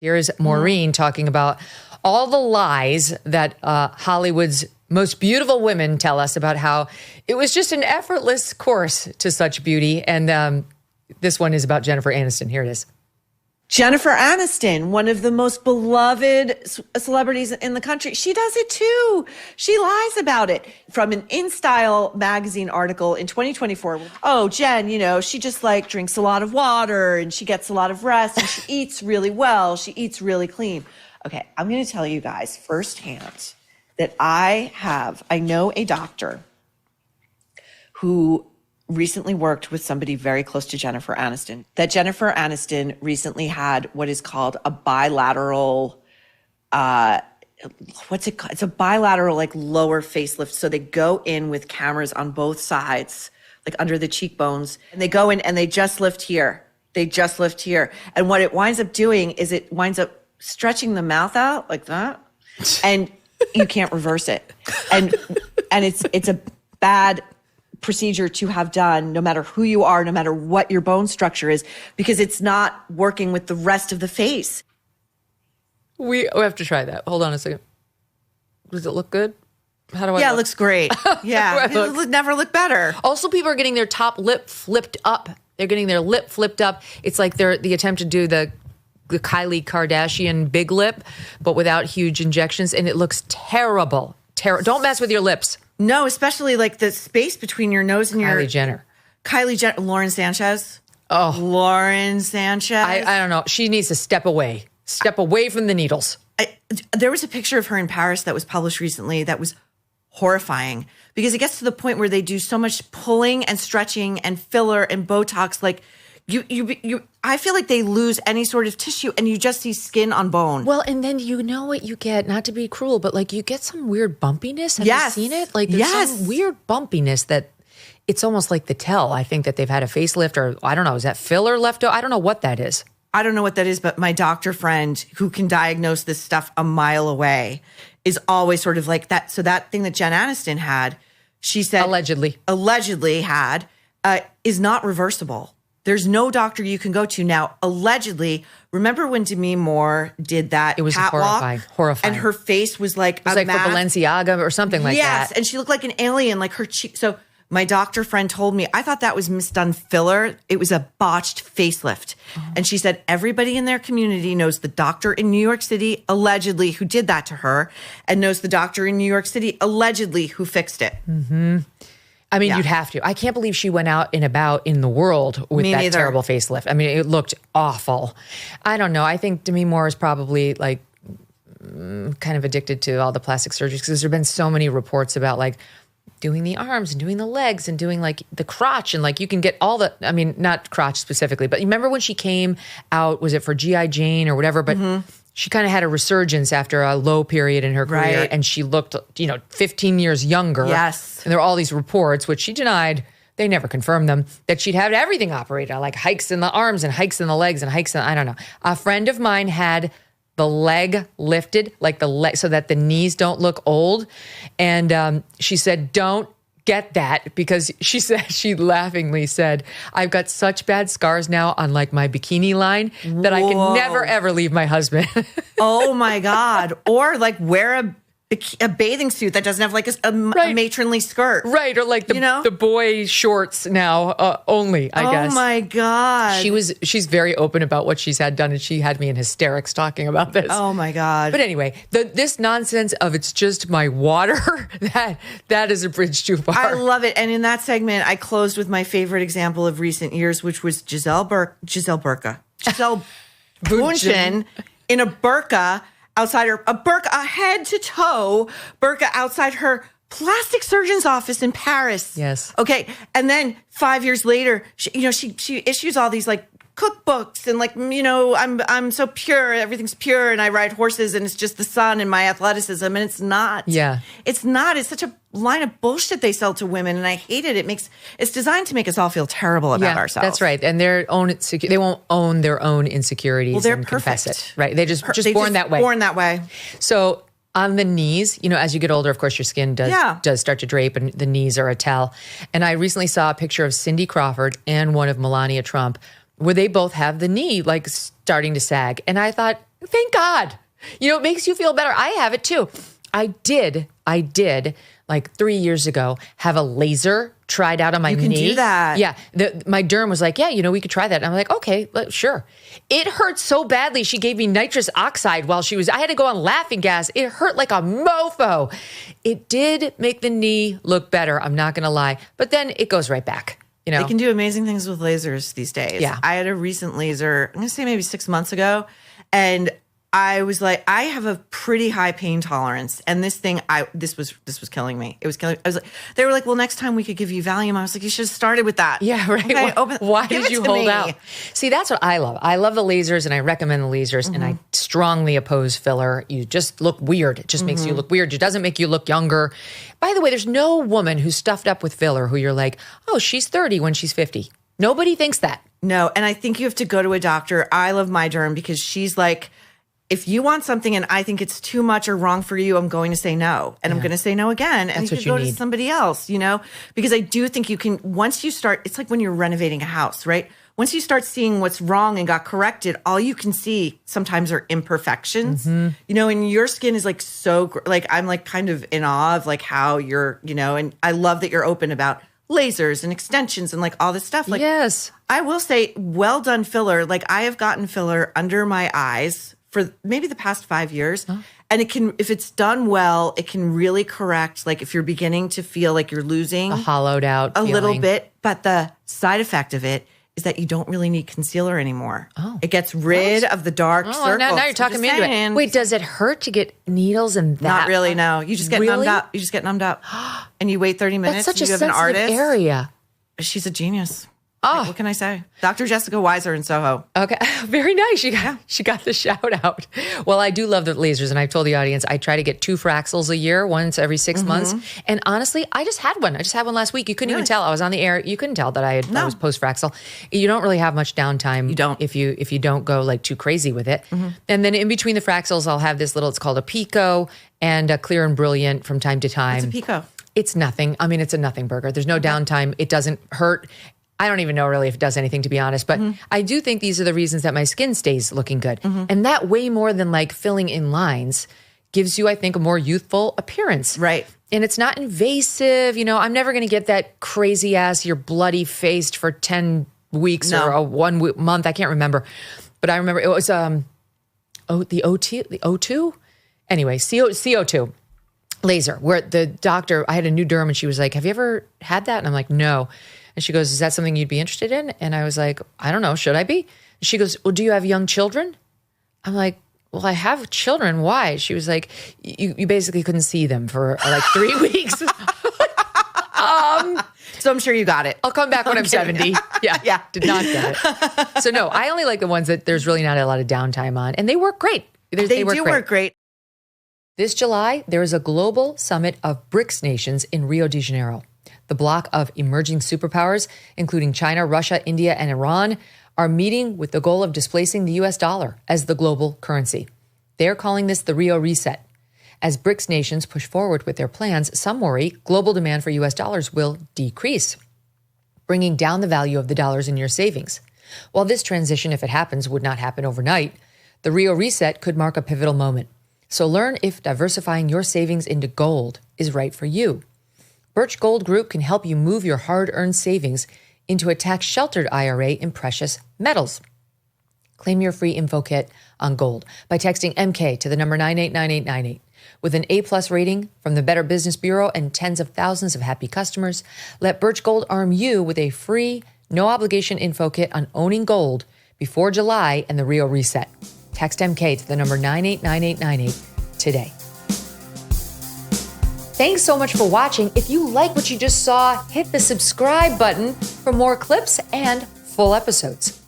Here's Maureen talking about all the lies that Hollywood's most beautiful women tell us about how it was just an effortless course to such beauty. And this one is about Jennifer Aniston. Here it is. Jennifer Aniston, one of the most beloved celebrities in the country. She does it too. She lies about it. From an InStyle magazine article in 2024. Oh, Jen, she just drinks a lot of water and she gets a lot of rest and she eats really well. She eats really clean. Okay, I'm going to tell you guys firsthand that I know a doctor who recently worked with somebody very close to Jennifer Aniston. That Jennifer Aniston recently had what is called a bilateral, what's it called? It's a bilateral lower facelift. So they go in with cameras on both sides, under the cheekbones, and they go in and they just lift here. And what it winds up doing is it winds up stretching the mouth out like that, and you can't reverse it. And it's a bad procedure to have done, no matter who you are, no matter what your bone structure is, because it's not working with the rest of the face. We have to try that. Hold on a second. Does it look good? How do I look? It looks great. Yeah, it'll never look better. Also, people are getting their top lip flipped up. They're getting their lip flipped up. It's like the attempt to do the Kylie Kardashian big lip, but without huge injections, and it looks terrible. Don't mess with your lips. No, especially the space between your nose and Kylie Jenner. Lauren Sanchez. Oh. Lauren Sanchez. I don't know. She needs to step away from the needles. There was a picture of her in Paris that was published recently that was horrifying because it gets to the point where they do so much pulling and stretching and filler and Botox. I feel like they lose any sort of tissue and you just see skin on bone. Well, and then you know what you get, not to be cruel, but you get some weird bumpiness. Have you seen it? There's some weird bumpiness that it's almost like the tell. I think that they've had a facelift or I don't know, is that filler left over? I don't know what that is. I don't know what that is, but my doctor friend who can diagnose this stuff a mile away is always sort of like that. So that thing that Jen Aniston had, she said allegedly had, is not reversible. There's no doctor you can go to now. Allegedly, remember when Demi Moore did that? It was catwalk? horrifying. And her face was like for Balenciaga or something like that. Yes, and she looked like an alien, like her cheek. So my doctor friend told me, I thought that was misdone filler. It was a botched facelift. Oh. And she said everybody in their community knows the doctor in New York City, allegedly, who did that to her, and knows the doctor in New York City, allegedly, who fixed it. Mm-hmm. I mean, you'd have to. I can't believe she went out and about in the world with that terrible facelift. I mean, it looked awful. I don't know. I think Demi Moore is probably kind of addicted to all the plastic surgeries because there have been so many reports about doing the arms and doing the legs and doing the crotch and you can get all the, I mean, not crotch specifically, but you remember when she came out, was it for G.I. Jane or whatever? But she kind of had a resurgence after a low period in her career and she looked, 15 years younger. Yes. And there were all these reports, which she denied, they never confirmed them, that she'd had everything operated on, hikes in the arms and hikes in the legs and hikes in, I don't know. A friend of mine had the leg lifted, the leg, so that the knees don't look old. And she said, don't get that because she laughingly said, I've got such bad scars now on my bikini line that I can never, ever leave my husband. Oh my God. Or wear a bathing suit that doesn't have a matronly skirt. Right. Or the boy shorts now only, I guess. Oh my God. She's very open about what she's had done and she had me in hysterics talking about this. Oh my God. But anyway, this nonsense of it's just my water, that is a bridge too far. I love it. And in that segment, I closed with my favorite example of recent years, which was Giselle Bündchen in a burqa outside a head to toe burqa outside her plastic surgeon's office in Paris. Yes. Okay. And then 5 years later, she issues all these cookbooks and I'm so pure, everything's pure and I ride horses and it's just the sun and my athleticism and it's not. Yeah. It's not. It's such a line of bullshit they sell to women and I hate it. It's designed to make us all feel terrible about ourselves. That's right. And they won't own their own insecurities well, they're and perfect. confess it. Right. They just born that way. Born that way. So on the knees, as you get older, of course, your skin does start to drape and the knees are a tell. And I recently saw a picture of Cindy Crawford and one of Melania Trump where they both have the knee starting to sag. And I thought, Thank God. It makes you feel better. I have it too. I did like 3 years ago have a laser tried out on my knee. You can do that. Yeah. My derm was like, yeah, we could try that. And I'm like, okay, sure. It hurt so badly. She gave me nitrous oxide I had to go on laughing gas. It hurt like a mofo. It did make the knee look better. I'm not going to lie. But then it goes right back. They can do amazing things with lasers these days. Yeah. I had a recent laser, I'm going to say maybe 6 months ago. And I was like, I have a pretty high pain tolerance. And this thing, this was killing me. It was killing me. They were like, well, next time we could give you Valium. I was like, you should have started with that. Yeah, right. Okay, why did you hold out? See, that's what I love. I love the lasers and I recommend the lasers and I strongly oppose filler. You just look weird. It just makes you look weird. It doesn't make you look younger. By the way, there's no woman who's stuffed up with filler who you're like, oh, she's 30 when she's 50. Nobody thinks that. No, and I think you have to go to a doctor. I love my derm because she's like, if you want something and I think it's too much or wrong for you, I'm going to say no. And I'm going to say no again. And you can go to somebody else, because I do think you can, once you start, it's like when you're renovating a house, right? Once you start seeing what's wrong and got corrected, all you can see sometimes are imperfections, and your skin is like I'm like kind of in awe of like how you're, and I love that you're open about lasers and extensions and like all this stuff. Like, yes, I will say, well done filler. Like I have gotten filler under my eyes for maybe the past 5 years. And it can, if it's done well, it can really correct, like if you're beginning to feel like you're losing a hollowed out a little bit. But the side effect of it is that you don't really need concealer anymore. Oh. It gets rid of the dark circles. Now you're talking me into it. Wait, does it hurt to get needles and that? Not really, no. You just get numbed up. You just get numbed up. And you wait 30 minutes. That's such a sensitive area. She's a genius. Oh, what can I say? Dr. Jessica Weiser in Soho. Okay. Very nice. She got the shout out. Well, I do love the lasers. And I've told the audience, I try to get 2 Fraxels a year, once every 6 months. And honestly, I just had one. I just had one last week. You couldn't even tell. I was on the air. You couldn't tell that I was post Fraxel. You don't really have much downtime. You don't. If you don't go like too crazy with it. And then in between the Fraxels, I'll have this it's called a Pico and a Clear and Brilliant from time to time. What's a Pico? It's nothing. I mean, it's a nothing burger. There's no downtime. It doesn't hurt. I don't even know really if it does anything, to be honest, but I do think these are the reasons that my skin stays looking good. And that way more than like filling in lines gives you, I think, a more youthful appearance. Right. And it's not invasive. I'm never going to get that crazy ass, you're bloody faced for 10 weeks or a 1 month. I can't remember. But I remember it was the O2? Anyway, CO2 laser, where the doctor, I had a new derm and she was like, have you ever had that? And I'm like, no. And she goes, is that something you'd be interested in? And I was like, I don't know. Should I be? And she goes, well, do you have young children? I'm like, well, I have children. Why? She was like, you basically couldn't see them for like 3 weeks. So I'm sure you got it. I'll come back when I'm 70. Yeah. Did not get it. So no, I only like the ones that there's really not a lot of downtime on. And they work great. They do work great. This July, there is a global summit of BRICS nations in Rio de Janeiro. The bloc of emerging superpowers, including China, Russia, India, and Iran, are meeting with the goal of displacing the US dollar as the global currency. They're calling this the Rio Reset. As BRICS nations push forward with their plans, some worry global demand for US dollars will decrease, bringing down the value of the dollars in your savings. While this transition, if it happens, would not happen overnight, the Rio Reset could mark a pivotal moment. So learn if diversifying your savings into gold is right for you. Birch Gold Group can help you move your hard-earned savings into a tax-sheltered IRA in precious metals. Claim your free info kit on gold by texting MK to the number 989898. With an A+ rating from the Better Business Bureau and tens of thousands of happy customers, let Birch Gold arm you with a free, no-obligation info kit on owning gold before July and the Rio Reset. Text MK to the number 989898 today. Thanks so much for watching. If you like what you just saw, hit the subscribe button for more clips and full episodes.